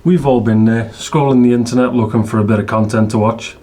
We've all been there, scrolling the internet looking for a bit of content to watch.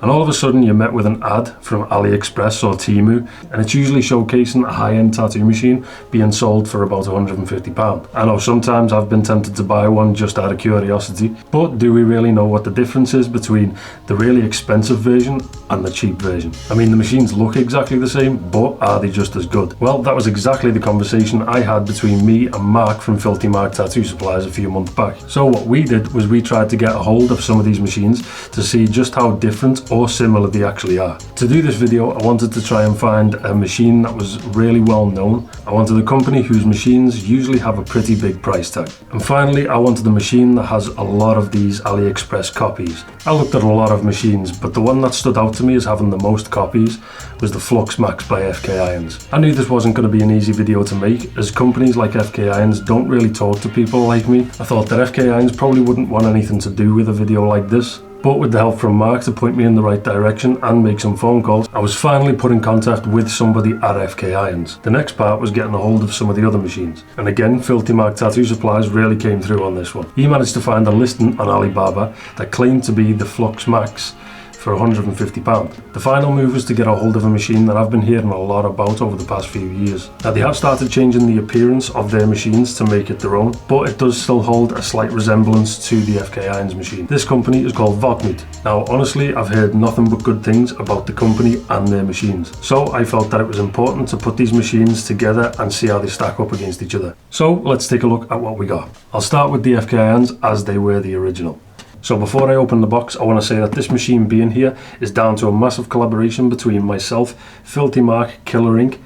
And all of a sudden you're met with an ad from AliExpress or Temu, and it's usually showcasing a high-end tattoo machine being sold for about £150. I know sometimes I've been tempted to buy one just out of curiosity, but do we really know what the difference is between the really expensive version and the cheap version? I mean, the machines look exactly the same, but are they just as good? Well, that was exactly the conversation I had between me and Mark from Filthy Mark Tattoo Supplies a few months back. So what we did was we tried to get a hold of some of these machines to see just how different or similar they actually are. To do this video, I wanted to try and find a machine that was really well known. I wanted a company whose machines usually have a pretty big price tag. And finally, I wanted a machine that has a lot of these AliExpress copies. I looked at a lot of machines, but the one that stood out to me as having the most copies was the FLUX Max by FK Irons. I knew this wasn't going to be an easy video to make, as companies like FK Irons don't really talk to people like me. I thought that FK Irons probably wouldn't want anything to do with a video like this. But with the help from Mark to point me in the right direction and make some phone calls, I was finally put in contact with somebody at FK Irons. The next part was getting a hold of some of the other machines. And again, Filthy Mark Tattoo Supplies really came through on this one. He managed to find a listing on Alibaba that claimed to be the FLUX Max for £150. The final move was to get a hold of a machine that I've been hearing a lot about over the past few years. Now, they have started changing the appearance of their machines to make it their own, but it does still hold a slight resemblance to the FK Irons machine. This company is called Valknut. Now, honestly, I've heard nothing but good things about the company and their machines, so I felt that it was important to put these machines together and see how they stack up against each other. So let's take a look at what we got. I'll start with the FK Irons as they were the original. So before I open the box, I want to say that this machine being here is down to a massive collaboration between myself, Filthy Mark, Killer Inc.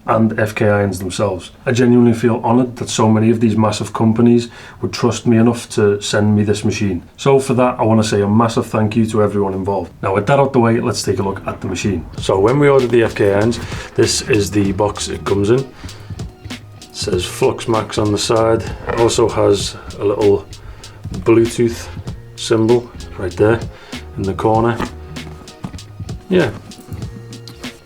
and FK Irons themselves. I genuinely feel honoured that so many of these massive companies would trust me enough to send me this machine. So for that, I want to say a massive thank you to everyone involved. Now with that out the way, let's take a look at the machine. So when we ordered the FK Irons, this is the box it comes in. It says FLUX Max on the side. It also has a little Bluetooth symbol right there in the corner. Yeah,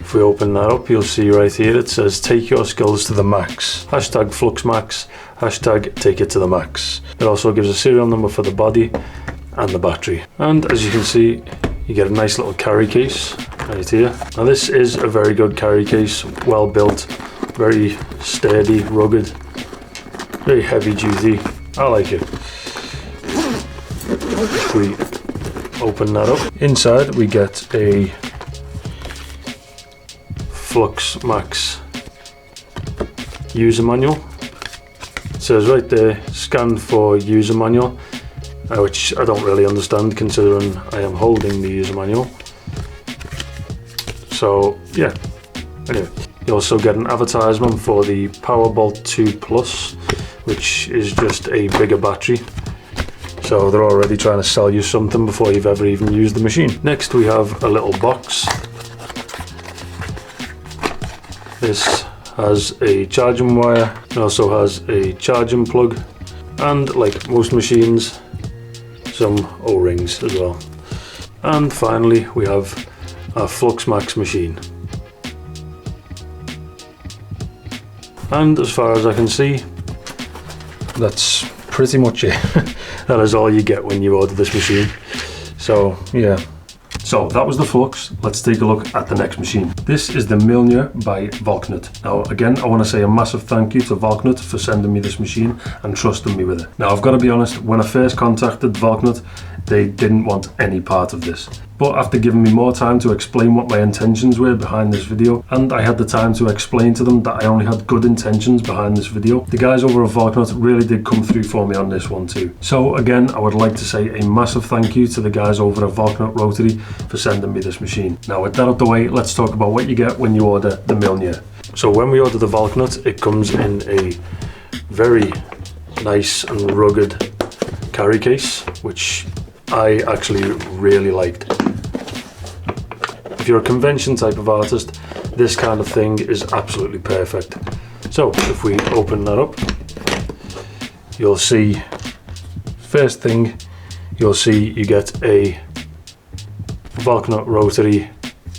if we open that up, you'll see right here it says take your skills to the max, hashtag FLUX Max, hashtag take it to the max. It also gives a serial number for the body and the battery, and as you can see, you get a nice little carry case right here. Now this is a very good carry case, well built, very sturdy, rugged, very heavy duty. I like it. If we open that up, inside we get a FLUX Max user manual. It says right there, scan for user manual, which I don't really understand considering I am holding the user manual. So yeah, anyway, you also get an advertisement for the Powerbolt 2 Plus, which is just a bigger battery. So they're already trying to sell you something before you've ever even used the machine. Next we have a little box. This has a charging wire. It also has a charging plug. And like most machines, some O-rings as well. And finally we have our FLUX Max machine. And as far as I can see, that's pretty much it. That is all you get when you order this machine. So yeah. So that was the FLUX. Let's take a look at the next machine. This is the Mjolnir by Valknut. Now again, I want to say a massive thank you to Valknut for sending me this machine and trusting me with it. Now I've got to be honest, when I first contacted Valknut, they didn't want any part of this. But after giving me more time to explain what my intentions were behind this video, and I had the time to explain to them that I only had good intentions behind this video, the guys over at Valknut really did come through for me on this one too. So again, I would like to say a massive thank you to the guys over at Valknut Rotary for sending me this machine. Now with that out the way, let's talk about what you get when you order the Mjolnir. So when we order the Valknut, it comes in a very nice and rugged carry case, which I actually really liked. If you're a convention type of artist, this kind of thing is absolutely perfect. So if we open that up, you'll see, first thing you'll see, you get a Valknut Rotary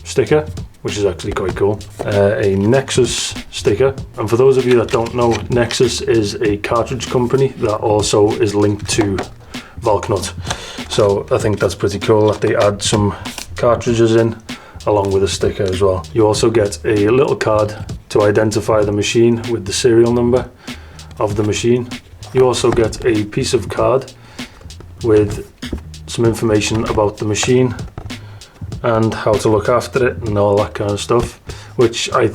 sticker, which is actually quite cool. A Nexus sticker. And for those of you that don't know, Nexus is a cartridge company that also is linked to Valknut. So I think that's pretty cool that they add some cartridges in along with a sticker as well. You also get a little card to identify the machine with the serial number of the machine. You also get a piece of card with some information about the machine and how to look after it and all that kind of stuff, which I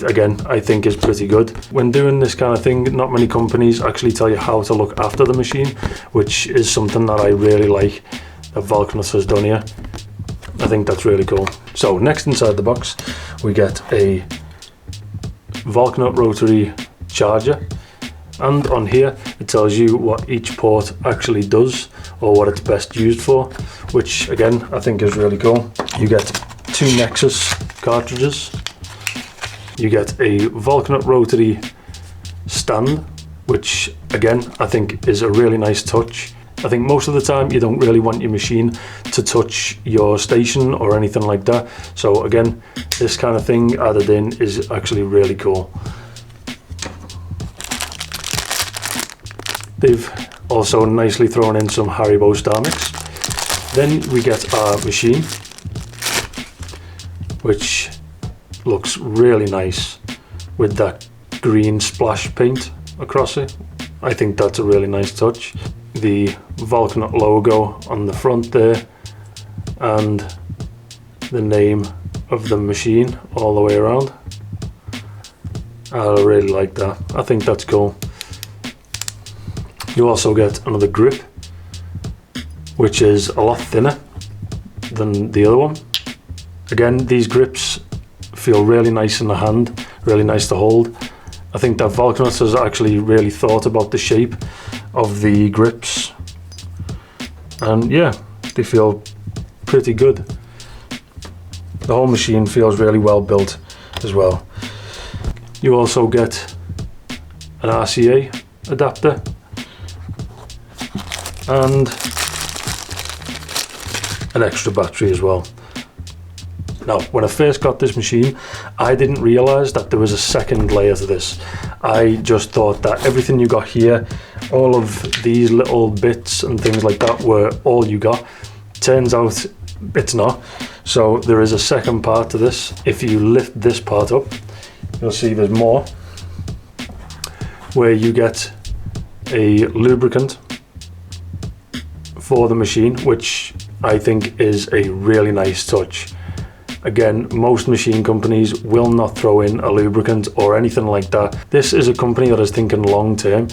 think is pretty good. When doing this kind of thing, not many companies actually tell you how to look after the machine, which is something that I really like that Valknut has done here. I think that's really cool. So next inside the box, we get a Valknut rotary charger. And on here, it tells you what each port actually does or what it's best used for, which again, I think is really cool. You get 2 Nexus cartridges. You get a Valknut rotary stand, which again, I think is a really nice touch. I think most of the time you don't really want your machine to touch your station or anything like that. So again, this kind of thing added in is actually really cool. They've also nicely thrown in some Haribo Star Mix. Then we get our machine, which looks really nice with that green splash paint across it. I think that's a really nice touch. The Valknut logo on the front there and the name of the machine all the way around. I really like that. I think that's cool. You also get another grip, which is a lot thinner than the other one. Again, these grips feel really nice in the hand, really nice to hold. I think that Valknut has actually really thought about the shape of the grips. And yeah, they feel pretty good. The whole machine feels really well built as well. You also get an RCA adapter and an extra battery as well. Now, when I first got this machine, I didn't realize that there was a second layer to this. I just thought that everything you got here, all of these little bits and things like that were all you got. Turns out it's not. So there is a second part to this. If you lift this part up, you'll see there's more, where you get a lubricant for the machine, which I think is a really nice touch. Again, most machine companies will not throw in a lubricant or anything like that. This is a company that is thinking long term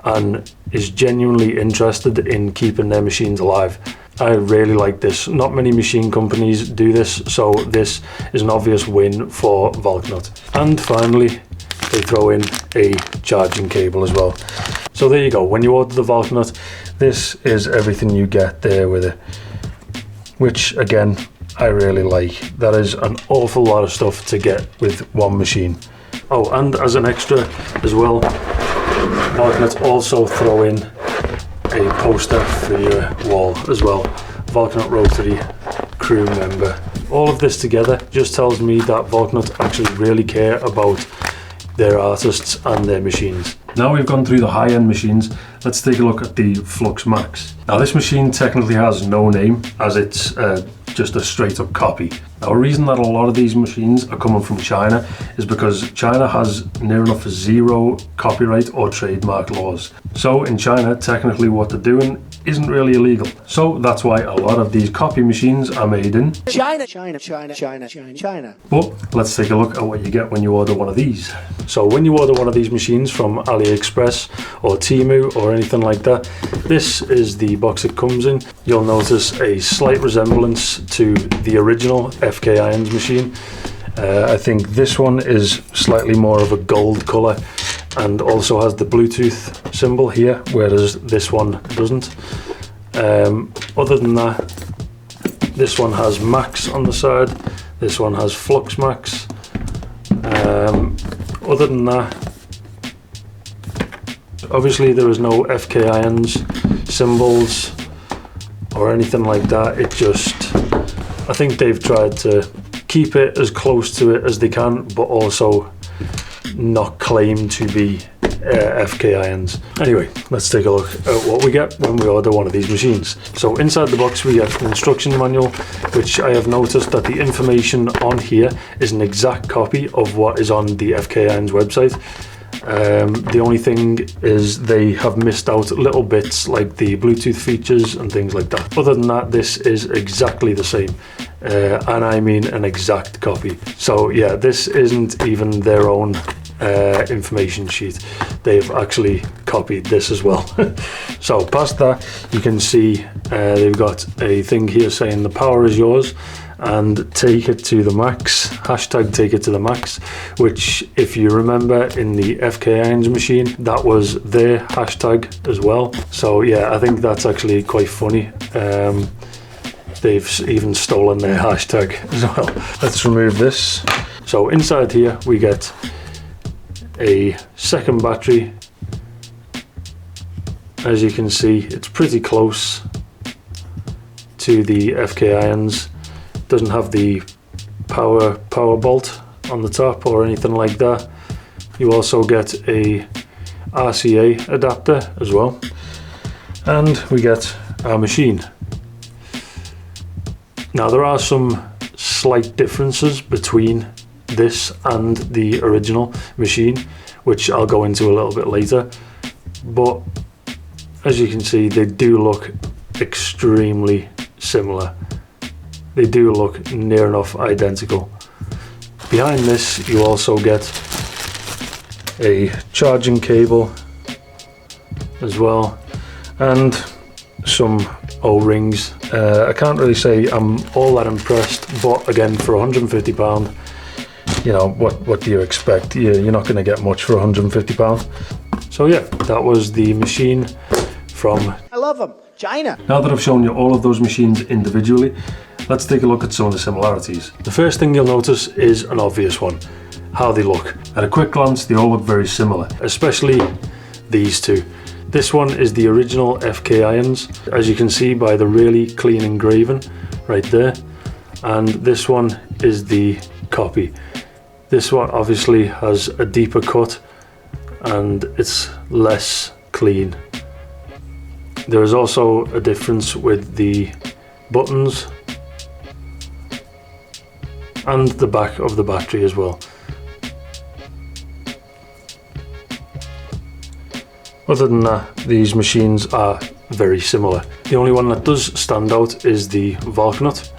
and is genuinely interested in keeping their machines alive. I really like this. Not many machine companies do this, so this is an obvious win for Valknut. And finally, they throw in a charging cable as well. So there you go. When you order the Valknut, this is everything you get there with it, which again, I really like. That is an awful lot of stuff to get with one machine. Oh, and as an extra as well, Valknut also throw in a poster for your wall as well. Valknut Rotary crew member. All of this together just tells me that Valknut actually really care about their artists and their machines. Now we've gone through the high-end machines, let's take a look at the Flux Max. Now this machine technically has no name, as it's just a straight up copy. Now a reason that a lot of these machines are coming from China is because China has near enough 0 copyright or trademark laws. So in China, technically what they're doing isn't really illegal. So that's why a lot of these copy machines are made in China. But let's take a look at what you get when you order one of these. So when you order one of these machines from AliExpress or Temu or anything like that, this is the box it comes in. You'll notice a slight resemblance to the original FK Irons machine. I think this one is slightly more of a gold color and also has the Bluetooth symbol here, whereas this one doesn't. Other than that, this one has Max on the side, this one has Flux Max. Other than that, obviously there is no FK Irons symbols or anything like that. It just, I think they've tried to keep it as close to it as they can, but also not claim to be FK irons. Anyway, let's take a look at what we get when we order one of these machines. So inside the box we get an instruction manual, which I have noticed that the information on here is an exact copy of what is on the FK Irons website. The only thing is they have missed out little bits like the Bluetooth features and things like that. Other than that, this is exactly the same. And I mean an exact copy. So yeah, this isn't even their own information sheet. They've actually copied this as well. So past that, you can see they've got a thing here saying the power is yours and take it to the max, hashtag take it to the max, which if you remember in the FK Irons machine, that was their hashtag as well. So yeah, I think that's actually quite funny. They've even stolen their hashtag as well. Let's remove this. So inside here we get a second battery. As you can see, it's pretty close to the FK Irons. Doesn't have the power bolt on the top or anything like that. You also get a RCA adapter as well, and we get our machine. Now there are some slight differences between this and the original machine, which I'll go into a little bit later, but as you can see, they do look extremely similar. They do look near enough identical. Behind this you also get a charging cable as well and some O-rings. I can't really say I'm all that impressed, but again, for £150, you know, what do you expect? You're not going to get much for £150. So yeah, that was the machine from, I love them, China. Now that I've shown you all of those machines individually, let's take a look at some of the similarities. The first thing you'll notice is an obvious one, how they look. At a quick glance, they all look very similar, especially these two. This one is the original FK Irons, as you can see by the really clean engraving right there. And this one is the copy. This one obviously has a deeper cut and it's less clean. There is also a difference with the buttons and the back of the battery as well. Other than that, these machines are very similar. The only one that does stand out is the Valknut.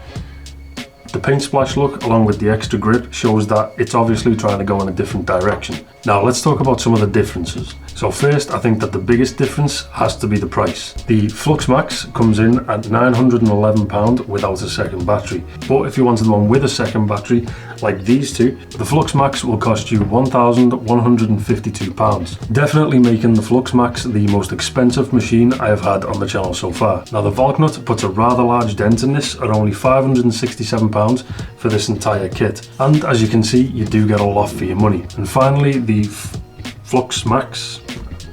The paint splash look, along with the extra grip, shows that it's obviously trying to go in a different direction. Now let's talk about some of the differences. So first, I think that the biggest difference has to be the price. The Flux Max comes in at £911 without a second battery. But if you wanted one with a second battery, like these two, the Flux Max will cost you £1,152. Definitely making the Flux Max the most expensive machine I have had on the channel so far. Now the Valknut puts a rather large dent in this at only £567 for this entire kit. And as you can see, you do get a lot for your money. And finally, the FLUX MAX,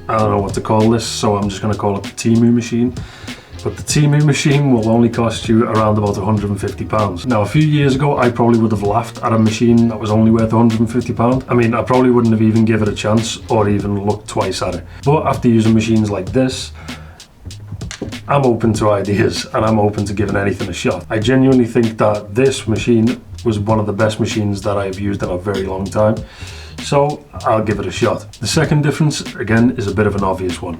I don't know what to call this, so I'm just going to call it the Temu machine. But the Temu machine will only cost you around about £150. Now a few years ago I probably would have laughed at a machine that was only worth £150. I mean, I probably wouldn't have even given it a chance or even looked twice at it. But after using machines like this, I'm open to ideas and I'm open to giving anything a shot. I genuinely think that this machine was one of the best machines that I've used in a very long time. So I'll give it a shot. The second difference, again, is a bit of an obvious one.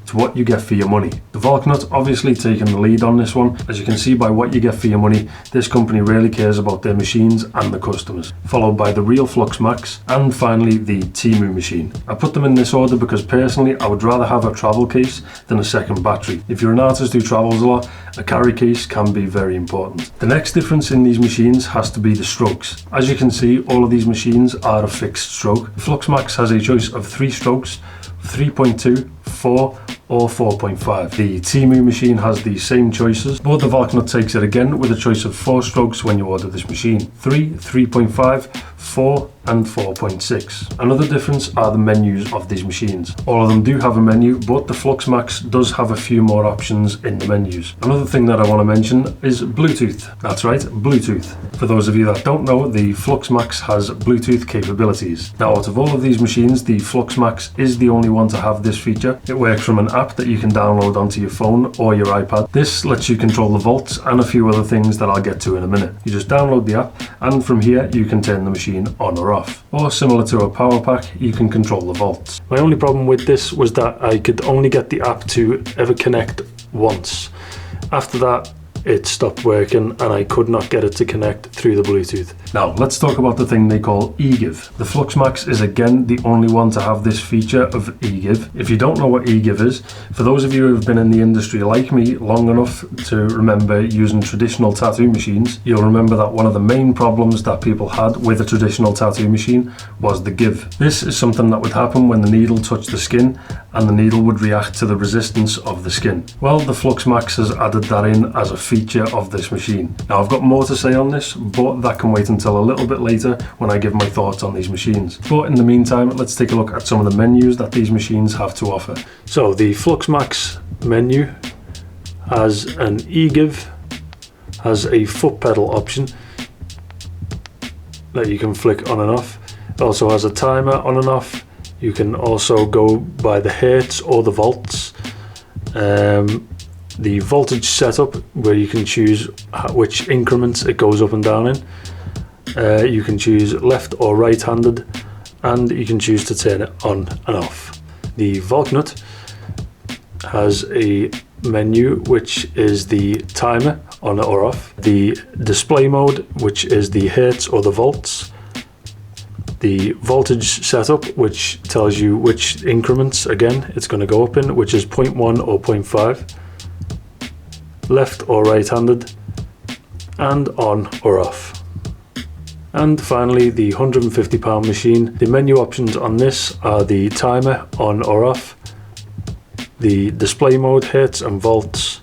It's what you get for your money. The Valknut obviously taking the lead on this one. As you can see by what you get for your money, this company really cares about their machines and the customers. Followed by the real Flux Max, and finally the Temu machine. I put them in this order because personally I would rather have a travel case than a second battery. If you're an artist who travels a lot, a carry case can be very important. The next difference in these machines has to be the strokes. As you can see, all of these machines are a fixed stroke. The Flux Max has a choice of 3 strokes, 3.2, 4 or 4.5. The Temu machine has the same choices, but the Valknut takes it again with a choice of 4 strokes when you order this machine. 3, 3.5, 4 and 4.6. Another difference are the menus of these machines. All of them do have a menu, but the Flux Max does have a few more options in the menus. Another thing that I want to mention is Bluetooth. That's right, Bluetooth. For those of you that don't know, the Flux Max has Bluetooth capabilities. Now, out of all of these machines, the Flux Max is the only one to have this feature. It works from an app that you can download onto your phone or your iPad. This lets you control the volts and a few other things that I'll get to in a minute. You just download the app, and from here you can turn the machine on or off. Or similar to a power pack, you can control the volts. My only problem with this was that I could only get the app to ever connect once. After that, it stopped working and I could not get it to connect through the Bluetooth. Now let's talk about the thing they call eGive. The Flux Max is again the only one to have this feature of eGive. If you don't know what eGive is, for those of you who have been in the industry like me long enough to remember using traditional tattoo machines, you'll remember that one of the main problems that people had with a traditional tattoo machine was the give. This is something that would happen when the needle touched the skin and the needle would react to the resistance of the skin. Well, the Flux Max has added that in as a feature of this machine. Now I've got more to say on this, but that can wait until a little bit later when I give my thoughts on these machines. But in the meantime, let's take a look at some of the menus that these machines have to offer. So the Flux Max menu has an eGive, has a foot pedal option that you can flick on and off. It also has a timer on and off. You can also go by the hertz or the volts. The voltage setup, where you can choose which increments it goes up and down in. You can choose left or right-handed, and you can choose to turn it on and off. The Valknut has a menu which is the timer on or off, the display mode which is the hertz or the volts, the voltage setup which tells you which increments again it's going to go up in, which is 0.1 or 0.5, left or right-handed, and on or off. And finally, the £150 machine. The menu options on this are the timer on or off, the display mode, hertz and volts,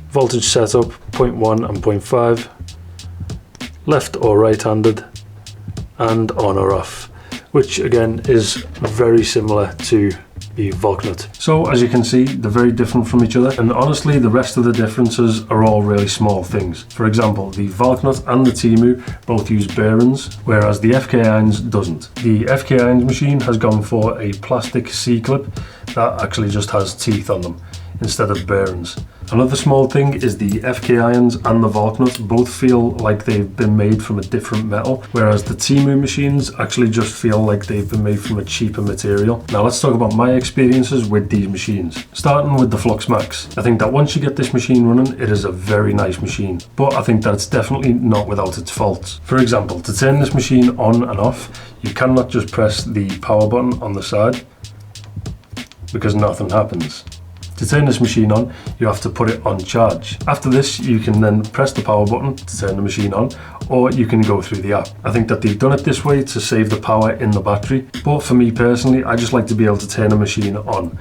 voltage setup 0.1 and 0.5, left or right-handed, and on or off, which again is very similar to the Valknut. So as you can see, they're very different from each other, and honestly the rest of the differences are all really small things. For example, the Valknut and the Temu both use bearings, whereas the FK Irons doesn't. The FK Irons machine has gone for a plastic C-clip that actually just has teeth on them instead of bearings. Another small thing is the FK Irons and the Valknut both feel like they've been made from a different metal, whereas the Temu machines actually just feel like they've been made from a cheaper material. Now let's talk about my experiences with these machines. Starting with the Flux Max. I think that once you get this machine running, it is a very nice machine, but I think that it's definitely not without its faults. For example, to turn this machine on and off, you cannot just press the power button on the side because nothing happens. To turn this machine on, you have to put it on charge. After this, you can then press the power button to turn the machine on, or you can go through the app. I think that they've done it this way to save the power in the battery, but for me personally, I just like to be able to turn a machine on.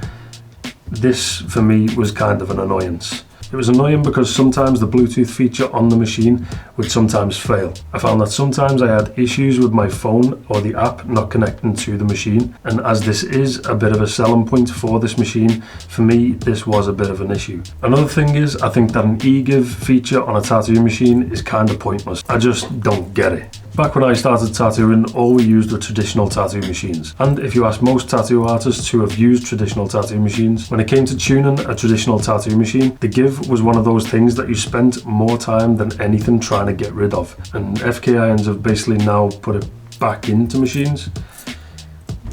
This, for me, was kind of an annoyance. It was annoying because sometimes the Bluetooth feature on the machine would sometimes fail. I found that sometimes I had issues with my phone or the app not connecting to the machine, and as this is a bit of a selling point for this machine, for me this was a bit of an issue. Another thing is, I think that an eGive feature on a tattoo machine is kind of pointless. I just don't get it. Back when I started tattooing, all we used were traditional tattoo machines. And if you ask most tattoo artists who have used traditional tattoo machines, when it came to tuning a traditional tattoo machine, the give was one of those things that you spent more time than anything trying to get rid of. And FK Irons have basically now put it back into machines.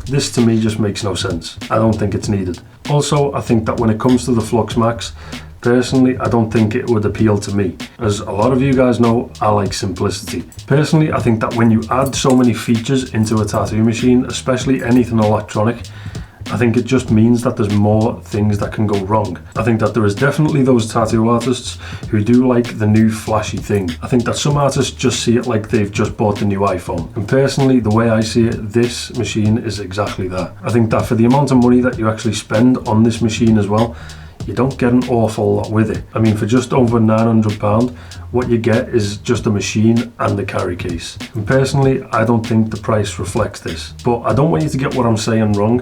This to me just makes no sense. I don't think it's needed. Also, I think that when it comes to the Flux Max, personally, I don't think it would appeal to me. As a lot of you guys know, I like simplicity. Personally, I think that when you add so many features into a tattoo machine, especially anything electronic, I think it just means that there's more things that can go wrong. I think that there is definitely those tattoo artists who do like the new flashy thing. I think that some artists just see it like they've just bought the new iPhone. And personally, the way I see it, this machine is exactly that. I think that for the amount of money that you actually spend on this machine as well, you don't get an awful lot with it. I mean, for just over £900, what you get is just a machine and the carry case. And personally, I don't think the price reflects this. But I don't want you to get what I'm saying wrong.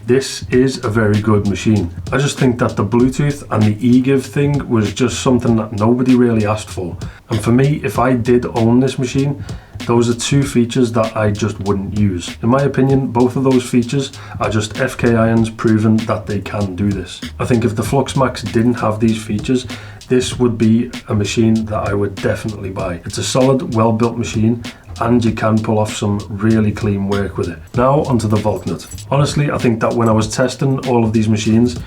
This is a very good machine. I just think that the Bluetooth and the eGive thing was just something that nobody really asked for. And for me, if I did own this machine, those are two features that I just wouldn't use. In my opinion, both of those features are just FK Irons proving that they can do this. I think if the Flux Max didn't have these features, this would be a machine that I would definitely buy. It's a solid, well-built machine, and you can pull off some really clean work with it. Now onto the Valknut. Honestly, I think that when I was testing all of these machines,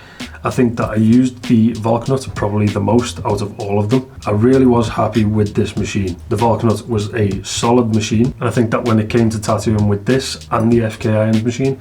I think that I used the Valknut probably the most out of all of them. I really was happy with this machine. The Valknut was a solid machine, and I think that when it came to tattooing with this and the FK Irons machine,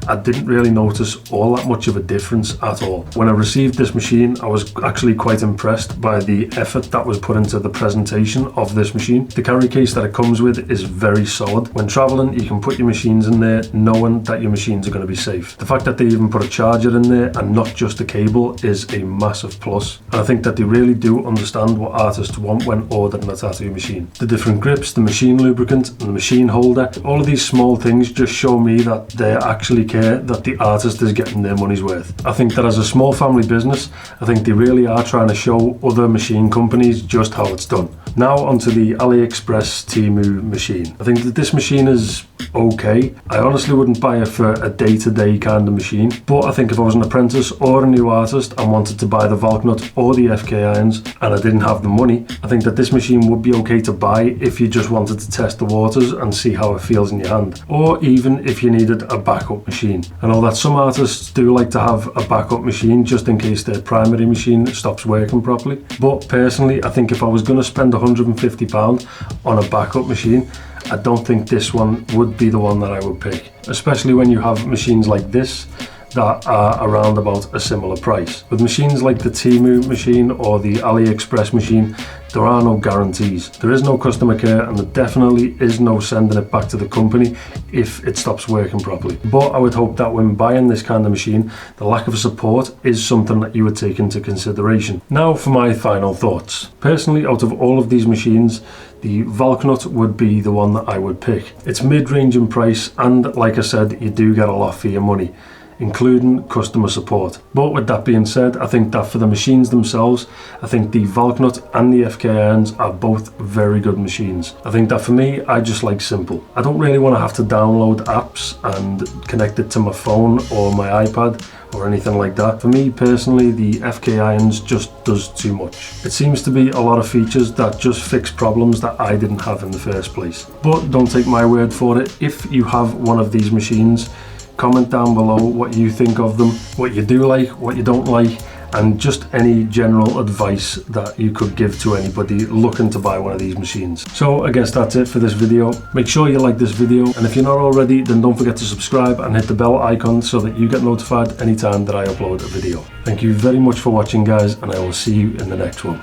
I didn't really notice all that much of a difference at all. When I received this machine, I was actually quite impressed by the effort that was put into the presentation of this machine. The carry case that it comes with is very solid. When traveling, you can put your machines in there knowing that your machines are going to be safe. The fact that they even put a charger in there and not just a cable is a massive plus. And I think that they really do understand what artists want when ordering a tattoo machine. The different grips, the machine lubricant, and the machine holder, all of these small things just show me that they actually care that the artist is getting their money's worth. I think that as a small family business, I think they really are trying to show other machine companies just how it's done. Now onto the AliExpress Temu machine. I think that this machine is okay. I honestly wouldn't buy it for a day-to-day kind of machine, but I think if I was an apprentice or a new artist and wanted to buy the Valknut or the FK Irons and I didn't have the money, I think that this machine would be okay to buy if you just wanted to test the waters and see how it feels in your hand, or even if you needed a backup machine. I know that some artists do like to have a backup machine just in case their primary machine stops working properly, but personally I think if I was going to spend £150 on a backup machine, I don't think this one would be the one that I would pick, especially when you have machines like this that are around about a similar price. With machines like the Temu machine or the AliExpress machine, there are no guarantees. There is no customer care, and there definitely is no sending it back to the company if it stops working properly. But I would hope that when buying this kind of machine, the lack of support is something that you would take into consideration. Now for my final thoughts. Personally, out of all of these machines, the Valknut would be the one that I would pick. It's mid-range in price, and like I said, you do get a lot for your money, including customer support. But with that being said, I think that for the machines themselves, I think the Valknut and the FK Irons are both very good machines. I think that for me, I just like simple. I don't really want to have to download apps and connect it to my phone or my iPad or anything like that. For me personally, the FK Irons just does too much. It seems to be a lot of features that just fix problems that I didn't have in the first place. But don't take my word for it. If you have one of these machines, comment down below what you think of them, what you do like, what you don't like, and just any general advice that you could give to anybody looking to buy one of these machines. So I guess that's it for this video. Make sure you like this video, and if you're not already, then don't forget to subscribe and hit the bell icon so that you get notified anytime that I upload a video. Thank you very much for watching, guys, and I will see you in the next one.